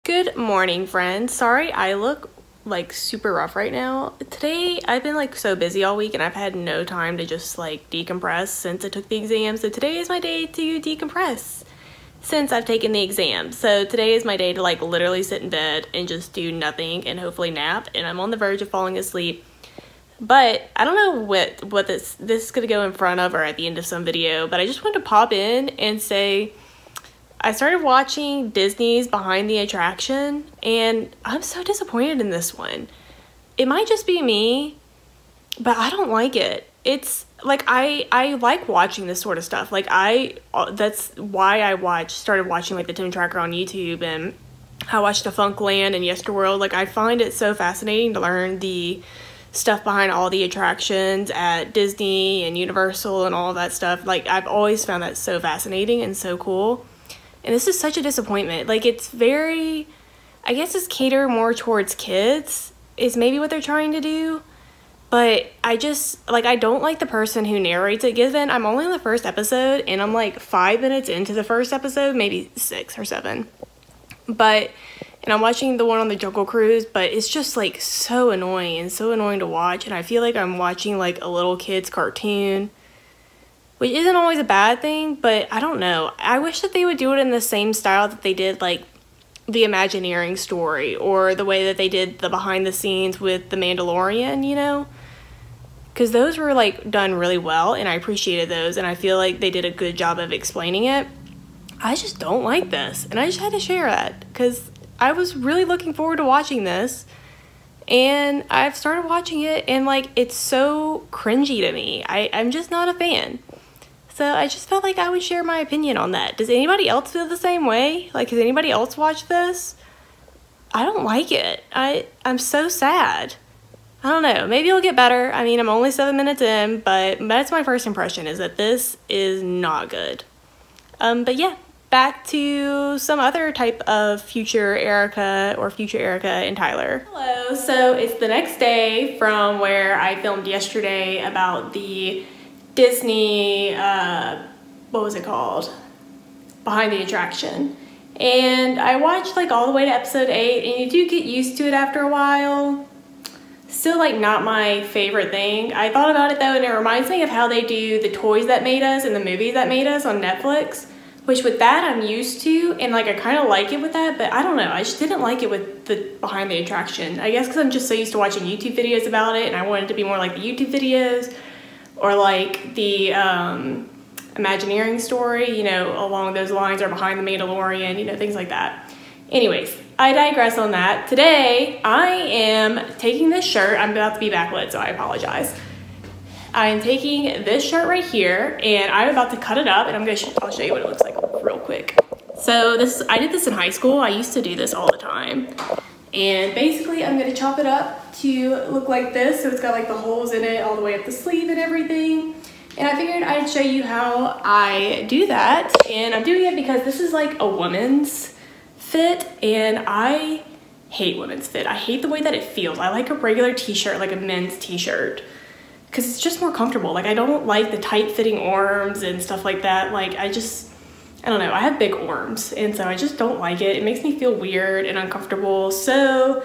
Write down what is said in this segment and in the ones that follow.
Good morning, friends. Sorry I look like super rough right now. Today I've been like so busy all week and I've had no time to just like decompress since I took the exam. So today is my day to decompress since I've taken the exam. So today is my day to like literally sit in bed and just do nothing and hopefully nap, and I'm on the verge of falling asleep. But I don't know what this is gonna go in front of or at the end of some video, but I just wanted to pop in and say I started watching Disney's Behind the Attraction, and I'm so disappointed in this one. It might just be me, but I don't like it. It's like I like watching this sort of stuff. Like that's why I started watching like the Tim Tracker on YouTube, and I watched Defunctland and Yesterworld. Like I find it so fascinating to learn the stuff behind all the attractions at Disney and Universal and all that stuff. Like I've always found that so fascinating and so cool. And this is such a disappointment. Like it's very, I guess it's catered more towards kids is maybe what they're trying to do. But I just, like, I don't like the person who narrates it. Given I'm only on the first episode and I'm like 5 minutes into the first episode, maybe 6 or 7. And I'm watching the one on the Jungle Cruise, but it's just like so annoying and so annoying to watch. And I feel like I'm watching like a little kid's cartoon, which isn't always a bad thing, but I don't know. I wish that they would do it in the same style that they did like the Imagineering story, or the way that they did the behind the scenes with The Mandalorian, you know? Because those were like done really well and I appreciated those, and I feel like they did a good job of explaining it. I just don't like this, and I just had to share that because I was really looking forward to watching this, and I've started watching it and like it's so cringy to me. I'm just not a fan. So I just felt like I would share my opinion on that. Does anybody else feel the same way? Like, has anybody else watched this? I don't like it. I'm so sad. I don't know. Maybe it'll get better. I mean, I'm only 7 minutes in, but that's my first impression, is that this is not good. But yeah, back to some other type of future Erica and Tyler. Hello. So it's the next day from where I filmed yesterday about the Disney, what was it called? Behind the Attraction. And I watched like all the way to episode 8, and you do get used to it after a while. Still like not my favorite thing. I thought about it though, and it reminds me of how they do the Toys That Made Us and the Movies That Made Us on Netflix, which with that I'm used to, and like I kind of like it with that, but I don't know, I just didn't like it with the Behind the Attraction. I guess because I'm just so used to watching YouTube videos about it, and I wanted it to be more like the YouTube videos, or like the Imagineering story, you know, along those lines, or Behind the Mandalorian, you know, things like that. Anyways, I digress on that. Today, I am taking this shirt. I'm about to be backlit, so I apologize. I am taking this shirt right here, and I'm about to cut it up, and I'll show you what it looks like real quick. So I did this in high school. I used to do this all the time. And basically, I'm gonna chop it up to look like this. So it's got like the holes in it all the way up the sleeve and everything. And I figured I'd show you how I do that. And I'm doing it because this is like a woman's fit, and I hate women's fit. I hate the way that it feels. I like a regular t-shirt, like a men's t-shirt, because it's just more comfortable. Like I don't like the tight fitting arms and stuff like that. Like I don't know, I have big arms, and so I just don't like it. It makes me feel weird and uncomfortable. So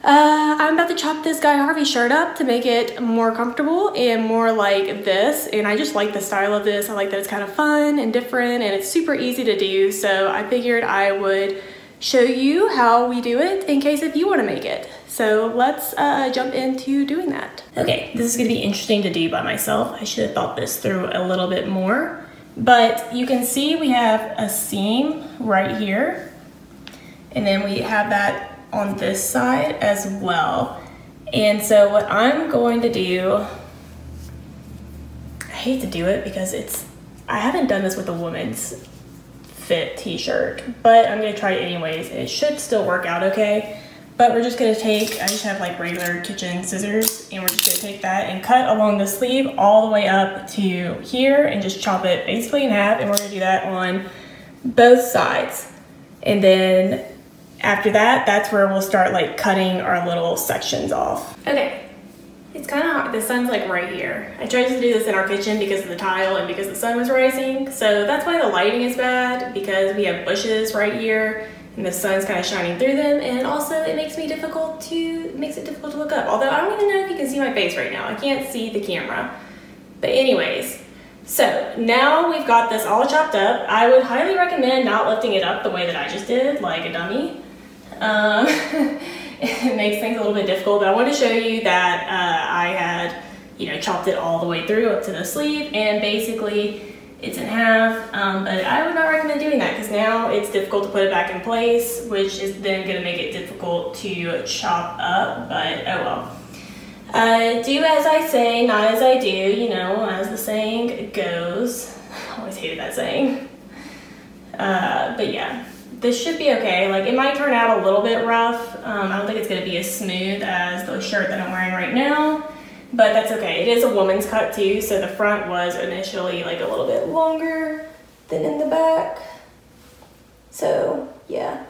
I'm about to chop this Guy Harvey shirt up to make it more comfortable and more like this. And I just like the style of this. I like that it's kind of fun and different, and it's super easy to do. So I figured I would show you how we do it in case if you want to make it. So let's jump into doing that. Okay, this is gonna be interesting to do by myself. I should have thought this through a little bit more. But you can see we have a seam right here, and then we have that on this side as well. And so what I'm going to do, I hate to do it because I haven't done this with a woman's fit t-shirt, but I'm gonna try it anyways. It should still work out okay. But we're just gonna I just have like regular kitchen scissors, and we're just gonna take that and cut along the sleeve all the way up to here and just chop it basically in half, and we're gonna do that on both sides. And then after that, that's where we'll start like cutting our little sections off. Okay, it's kind of hot. The sun's like right here. I tried to do this in our kitchen because of the tile and because the sun was rising. So that's why the lighting is bad, because we have bushes right here. and the sun's kind of shining through them, and also it makes it difficult to look up. Although I don't even know if you can see my face right now. I can't see the camera. But anyways, so now we've got this all chopped up. I would highly recommend not lifting it up the way that I just did, like a dummy. It makes things a little bit difficult, but I wanted to show you that I had, you know, chopped it all the way through up to the sleeve, and basically it's in half, but I would not recommend doing that because now it's difficult to put it back in place, which is then going to make it difficult to chop up, but oh well. Do as I say, not as I do, you know, as the saying goes. I always hated that saying. But yeah, this should be okay. Like, it might turn out a little bit rough. I don't think it's going to be as smooth as the shirt that I'm wearing right now. But that's okay. It is a woman's cut too, so the front was initially like a little bit longer than in the back. So yeah,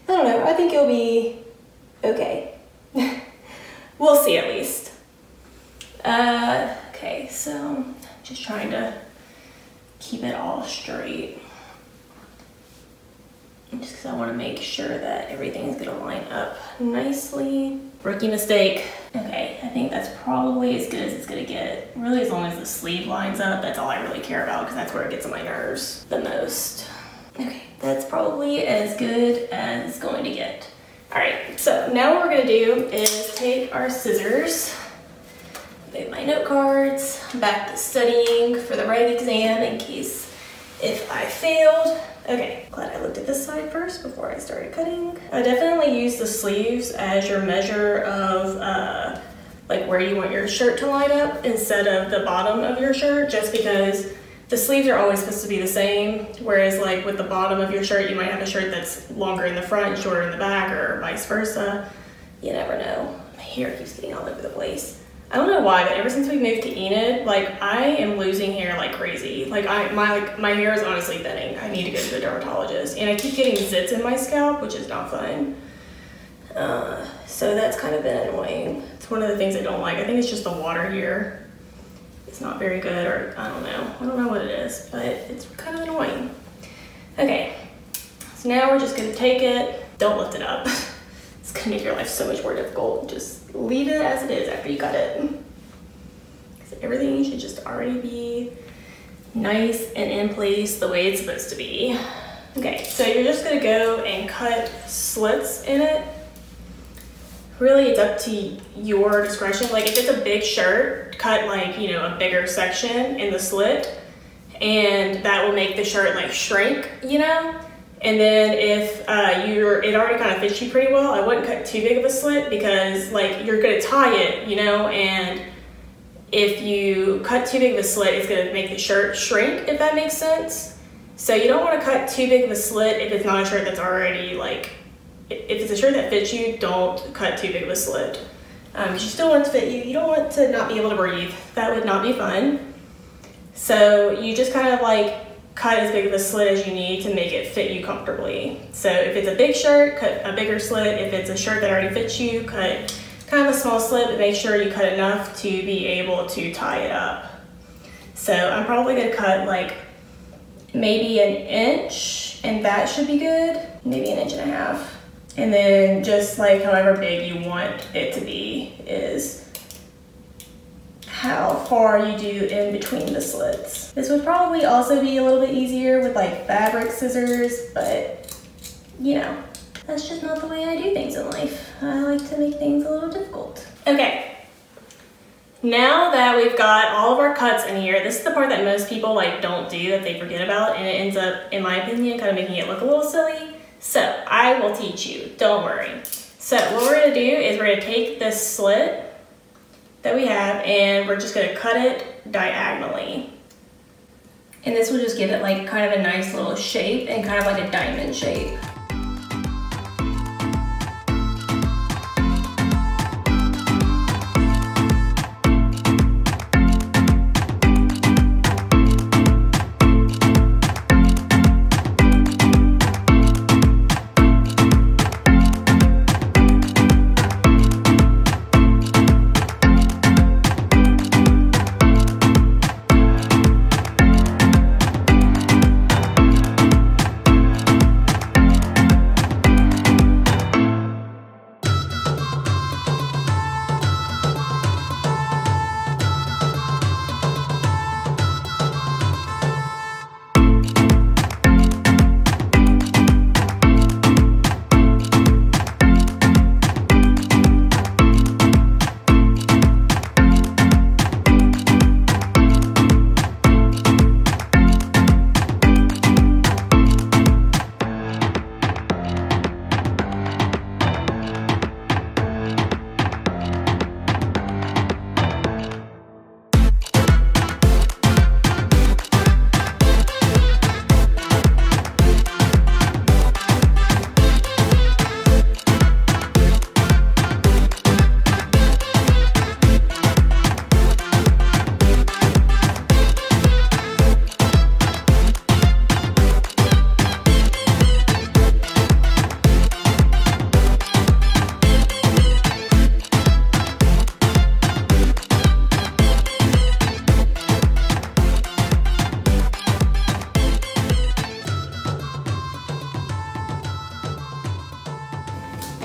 I don't know. I think it'll be okay. We'll see at least. Okay, so just trying to keep it all straight. Just because I want to make sure that everything's going to line up nicely. Rookie mistake. Okay, I think that's probably as good as it's going to get. Really, as long as the sleeve lines up, that's all I really care about because that's where it gets on my nerves the most. Okay, that's probably as good as it's going to get. All right, so now what we're going to do is take our scissors, move my note cards, back to studying for the writing exam in case if I failed. Okay, glad I looked at this side first before I started cutting. I definitely use the sleeves as your measure of like where you want your shirt to line up instead of the bottom of your shirt, just because the sleeves are always supposed to be the same, whereas like with the bottom of your shirt, you might have a shirt that's longer in the front, shorter in the back, or vice versa. You never know. My hair keeps getting all over the place. I don't know why, but ever since we moved to Enid, like I am losing hair like crazy. Like my hair is honestly thinning. I need to go to the dermatologist, and I keep getting zits in my scalp, which is not fun. So that's kind of been annoying. It's one of the things I don't like. I think it's just the water here. It's not very good, or I don't know. I don't know what it is, but it's kind of annoying. Okay, so now we're just gonna take it. Don't lift it up. It's gonna make your life so much more difficult. Just leave it as it is after you cut it. Because everything should just already be nice and in place the way it's supposed to be. Okay, so you're just gonna go and cut slits in it. Really, it's up to your discretion. Like if it's a big shirt, cut like, you know, a bigger section in the slit, and that will make the shirt like shrink, you know? And then if it already kind of fits you pretty well, I wouldn't cut too big of a slit because like you're gonna tie it, you know, and if you cut too big of a slit, it's gonna make the shirt shrink, if that makes sense. So you don't wanna cut too big of a slit if it's not a shirt that's already like, if it's a shirt that fits you, don't cut too big of a slit. Because you still want it to fit you. You don't want to not be able to breathe. That would not be fun. So you just kind of like cut as big of a slit as you need to make it fit you comfortably. So if it's a big shirt, cut a bigger slit. If it's a shirt that already fits you, cut kind of a small slit, but make sure you cut enough to be able to tie it up. So I'm probably gonna cut like maybe an inch, and that should be good. Maybe an inch and a half. And then just like however big you want it to be is how far you do in between the slits. This would probably also be a little bit easier with like fabric scissors, but you know, that's just not the way I do things in life. I like to make things a little difficult. Okay, now that we've got all of our cuts in here, this is the part that most people like don't do, that they forget about, and it ends up, in my opinion, kind of making it look a little silly. So I will teach you, don't worry. So what we're gonna do is we're gonna take this slit that we have and we're just gonna cut it diagonally. And this will just give it like kind of a nice little shape and kind of like a diamond shape.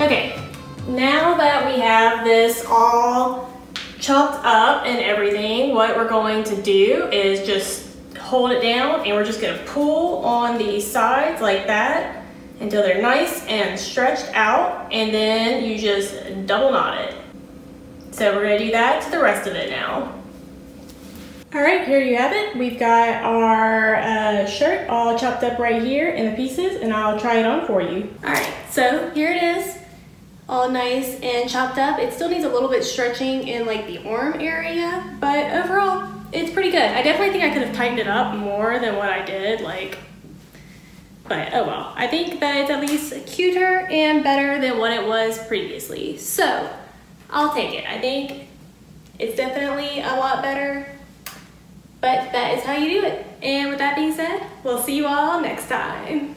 Okay, now that we have this all chopped up and everything, what we're going to do is just hold it down, and we're just gonna pull on these sides like that until they're nice and stretched out, and then you just double knot it. So we're gonna do that to the rest of it now. All right, here you have it. We've got our shirt all chopped up right here in the pieces, and I'll try it on for you. All right, so here it is, all nice and chopped up. It still needs a little bit stretching in like the arm area, but overall, it's pretty good. I definitely think I could have tightened it up more than what I did, but oh well. I think that it's at least cuter and better than what it was previously. So I'll take it. I think it's definitely a lot better, but that is how you do it. And with that being said, we'll see you all next time.